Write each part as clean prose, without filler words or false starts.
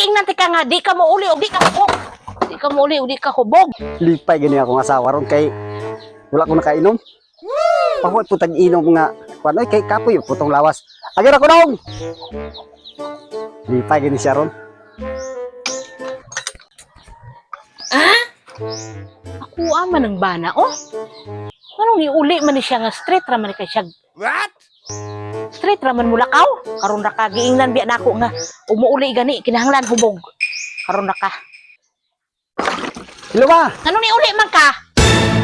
giingnan ka nga di ka mo uli o di ka hubog. Di ka mo uli o di ka hubog. Lipay gani akong asawa ron kay wala ko nakainom. Pahuwat po tag-inom nga kuan oy kay kapoy putong lawas. Agira ko dong. Lipay gani siya ron. Ako man ng bana oh. Anong iuli man ni siya nga straight ra man kay siya. What? Straight ra man mulakaw. Karon ra ka giingnan biya nako nga umuuli gani kinahanglan hubog. Karon ra ka. Hello ba? Ano ni uli man ka?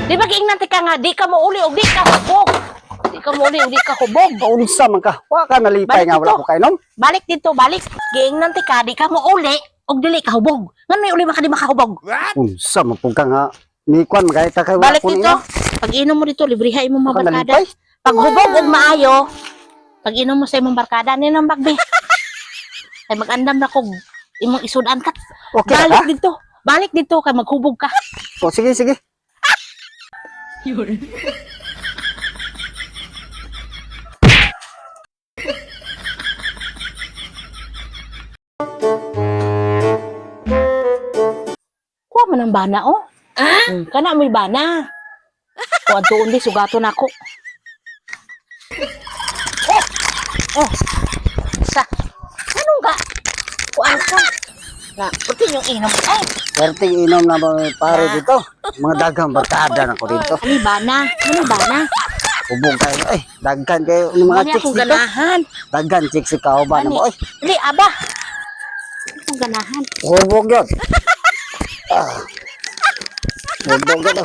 Di ba giingnan ka nga di ka mo uli o di ka hubog. Di ka mo uli o di ka hubog. Paunsa man ka? Wa ka nalipay Balik nga wala dito. ko kainom. Balik dito, balik. Giingnan ka di ka mo uli og dili ka hubog. Ngano ni uli man ka di makahubog? What? Unsa man pug ka nga ni kuan magayta kay wala Balik ko dito. niya. Pag inom mo dito, librihay mo mga Ka barkada. nalipay? Pag hubog og maayo, pag inom mo sa imong barkada ni nang bagbi. Ay mag-andam na kog imong isudan ka. Okay Balik ka? dito. Balik dito kay maghubog ka. O sige sige. Kuha man ang bana oh. Kana mo'y bana. Kuha tuon di sugato nako. Oh. Sa. Anong ga? Kuan ka. Na, puti yung inom. Ay, Perting inom na mga pare dito. Mga dagang barkada na ko dito. ani bana? Ano bana? Ubog kayo. Ay, daggan kayo ng mga Ano chicks akong dito. ganahan? Daggan chicks si kauban na Ani? mo. Oy, Dili, aba. Akong ganahan. ubog yun. Ah. Ubog yun.